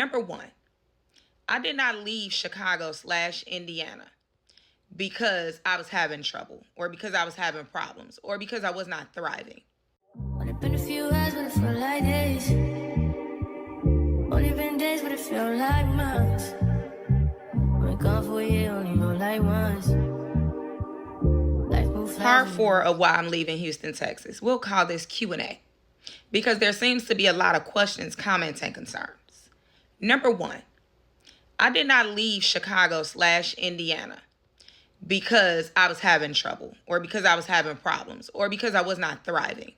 Number one, I did not leave Chicago/Indiana because I was having trouble or because I was having problems or because I was not thriving. Only been a few hours, but it felt like days. Only been days, but it felt like months. Been gone for a year, only know like once. Life moves Part fast. 4 of why I'm leaving Houston, Texas. We'll call this Q&A because there seems to be a lot of questions, comments, and concerns. Number one, I did not leave Chicago/Indiana because I was having trouble or because I was having problems or because I was not thriving.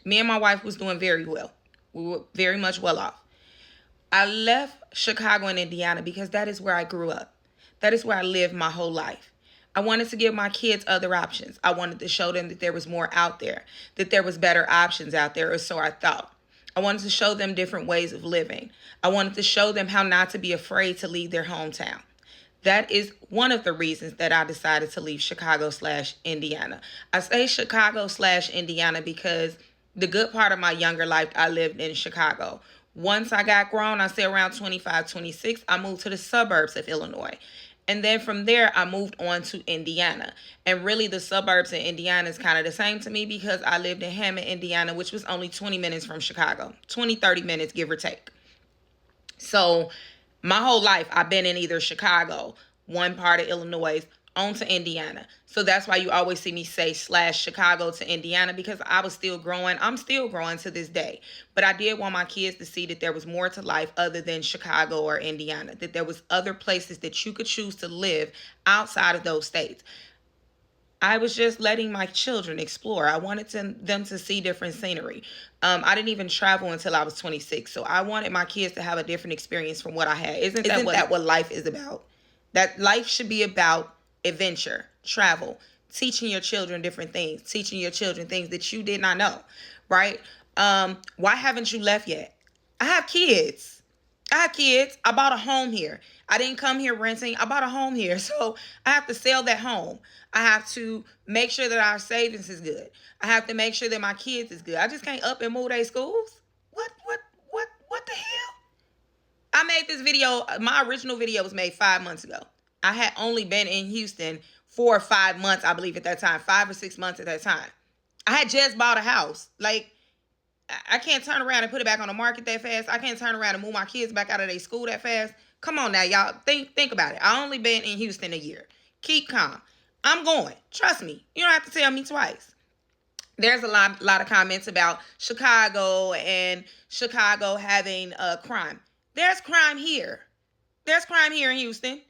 Me and my wife was doing very well. We were very much well off. I left Chicago and Indiana because that is where I grew up. That is where I lived my whole life. I wanted to give my kids other options. I wanted to show them that there was more out there, that there was better options out there, or so I thought. I wanted to show them different ways of living. I wanted to show them how not to be afraid to leave their hometown. That is one of the reasons that I decided to leave Chicago/Indiana. I say Chicago/Indiana because the good part of my younger life, I lived in Chicago. Once I got grown, I say around 25, 26, I moved to the suburbs of Illinois. And then from there, I moved on to Indiana. And really, the suburbs in Indiana is kind of the same to me because I lived in Hammond, Indiana, which was only 20 minutes from Chicago. 20, 30 minutes, give or take. So my whole life, I've been in either Chicago, one part of Illinois, on to Indiana. So that's why you always see me say /Chicago to Indiana because I was still growing. I'm still growing to this day. But I did want my kids to see that there was more to life other than Chicago or Indiana, that there was other places that you could choose to live outside of those states. I was just letting my children explore. I wanted them to see different scenery. I didn't even travel until I was 26. So I wanted my kids to have a different experience from what I had. Isn't that what life is about? That life should be about adventure, travel, teaching your children different things, teaching your children things that you did not know, right? Why haven't you left yet? I have kids. I bought a home here. I didn't come here renting. I bought a home here. So I have to sell that home. I have to make sure that our savings is good. I have to make sure that my kids is good. I just can't up and move their schools. What the hell? I made this video. My original video was made 5 months ago. I had only been in Houston 4 or 5 months, I believe at that time. 5 or 6 months at that time. I had just bought a house. Like, I can't turn around and put it back on the market that fast. I can't turn around and move my kids back out of their school that fast. Come on now, y'all. Think about it. I only been in Houston a year. Keep calm. I'm going. Trust me. You don't have to tell me twice. There's a lot of comments about Chicago and Chicago having crime. There's crime here. There's crime here in Houston.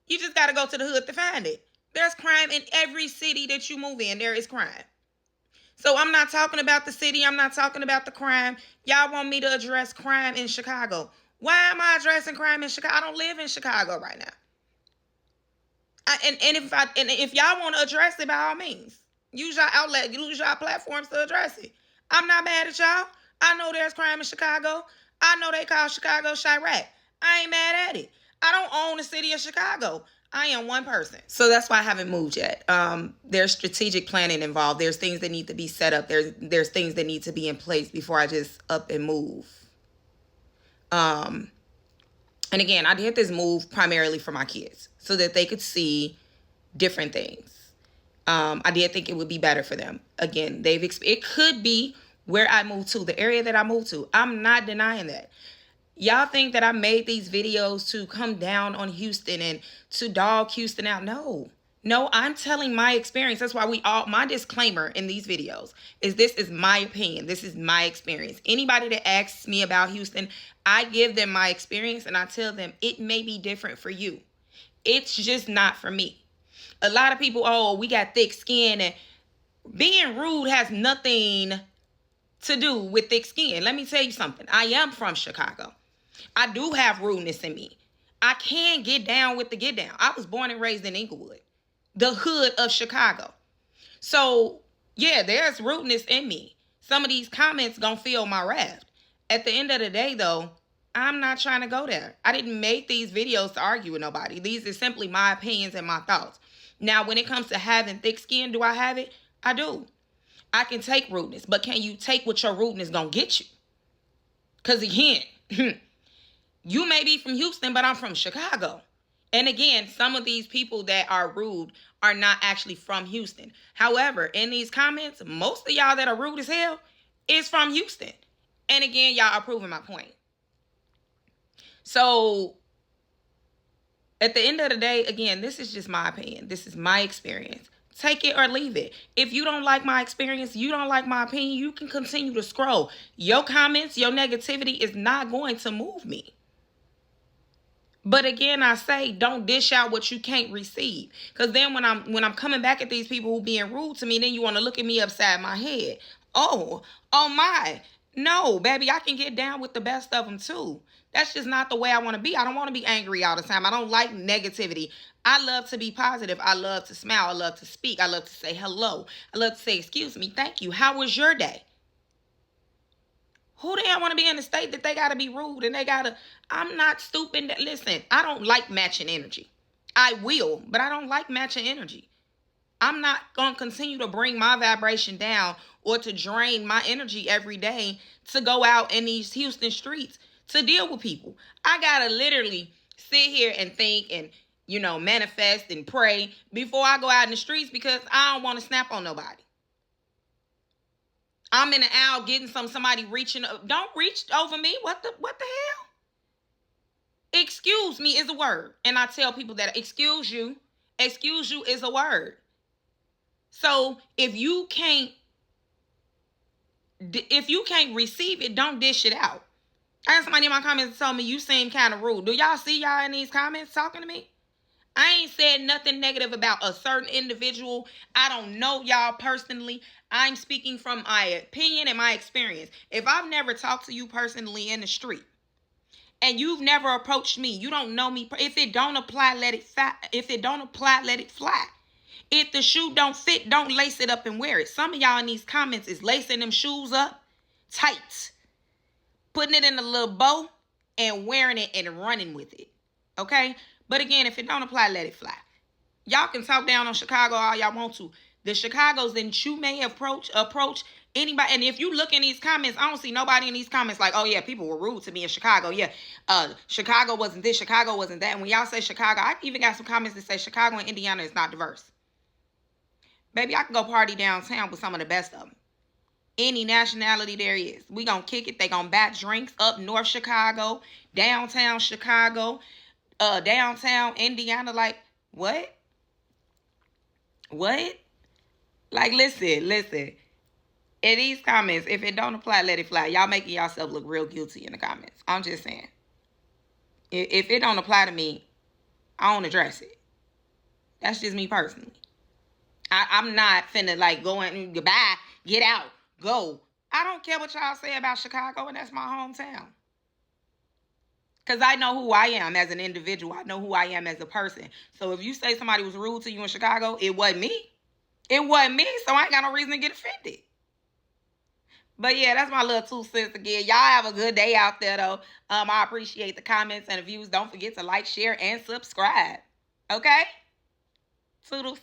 You just got to go to the hood to find it. There's crime in every city that you move in. There is crime. So I'm not talking about the city. I'm not talking about the crime. Y'all want me to address crime in Chicago. Why am I addressing crime in Chicago? I don't live in Chicago right now. If y'all want to address it, by all means, use your outlet, use your platforms to address it. I'm not mad at y'all. I know there's crime in Chicago. I know they call Chicago Chirac. I ain't mad at it. I don't own the city of Chicago. I am one person. So that's why I haven't moved yet. There's strategic planning involved. There's things that need to be set up. There's things that need to be in place before I just up and move. And again, I did this move primarily for my kids so that they could see different things. I did think it would be better for them. Again, it could be where I moved to, the area that I moved to. I'm not denying that. Y'all think that I made these videos to come down on Houston and to dog Houston out. No, I'm telling my experience. That's why my disclaimer in these videos is this is my opinion. This is my experience. Anybody that asks me about Houston, I give them my experience and I tell them it may be different for you. It's just not for me. A lot of people, we got thick skin, and being rude has nothing to do with thick skin. Let me tell you something. I am from Chicago. I do have rudeness in me. I can get down with the get down. I was born and raised in Inglewood, the hood of Chicago. So, yeah, there's rudeness in me. Some of these comments gonna feel my wrath. At the end of the day, though, I'm not trying to go there. I didn't make these videos to argue with nobody. These are simply my opinions and my thoughts. Now, when it comes to having thick skin, do I have it? I do. I can take rudeness, but can you take what your rudeness gonna get you? Because again, You may be from Houston, but I'm from Chicago. And again, some of these people that are rude are not actually from Houston. However, in these comments, most of y'all that are rude as hell is from Houston. And again, y'all are proving my point. So at the end of the day, again, this is just my opinion. This is my experience. Take it or leave it. If you don't like my experience, you don't like my opinion, you can continue to scroll. Your comments, your negativity is not going to move me. But again, I say, don't dish out what you can't receive. Because then when I'm coming back at these people who being rude to me, then you want to look at me upside my head. Oh my. No, baby, I can get down with the best of them too. That's just not the way I want to be. I don't want to be angry all the time. I don't like negativity. I love to be positive. I love to smile. I love to speak. I love to say hello. I love to say, excuse me, thank you. How was your day? Who the hell want to be in a state that they got to be rude and they got to... I'm not stupid. Listen, I don't like matching energy. I will, but I don't like matching energy. I'm not going to continue to bring my vibration down or to drain my energy every day to go out in these Houston streets to deal with people. I got to literally sit here and think and, manifest and pray before I go out in the streets because I don't want to snap on nobody. I'm in the aisle getting somebody reaching up. Don't reach over me. What the hell? Excuse me is a word. And I tell people that excuse you is a word. So if you can't receive it, don't dish it out. I had somebody in my comments tell me you seem kind of rude. Do y'all see y'all in these comments talking to me? I ain't said nothing negative about a certain individual. I don't know y'all personally. I'm speaking from my opinion and my experience. If I've never talked to you personally in the street and you've never approached me, you don't know me. If it don't apply, let it fly. If it don't apply, let it fly. If the shoe don't fit, don't lace it up and wear it. Some of y'all in these comments is lacing them shoes up tight, putting it in a little bow and wearing it and running with it. Okay? But again, if it don't apply, let it fly. Y'all can talk down on Chicago all y'all want to. The Chicagos that you may approach anybody. And if you look in these comments, I don't see nobody in these comments like, oh yeah, people were rude to me in Chicago. Yeah, Chicago wasn't this, Chicago wasn't that. And when y'all say Chicago, I even got some comments that say Chicago and Indiana is not diverse. Baby, I can go party downtown with some of the best of them. Any nationality there is. We gonna kick it. They gonna bat drinks up North Chicago, downtown Chicago, downtown Indiana. Like, what? Like, listen. In these comments, if it don't apply, let it fly. Y'all making yourself look real guilty in the comments. I'm just saying. If it don't apply to me, I don't address it. That's just me personally. I'm not finna like go and goodbye, get out, go. I don't care what y'all say about Chicago, and that's my hometown. Because I know who I am as an individual. I know who I am as a person. So if you say somebody was rude to you in Chicago, it wasn't me. It wasn't me, so I ain't got no reason to get offended. But yeah, that's my little 2 cents again. Y'all have a good day out there, though. I appreciate the comments and the views. Don't forget to like, share, and subscribe. Okay? Toodles.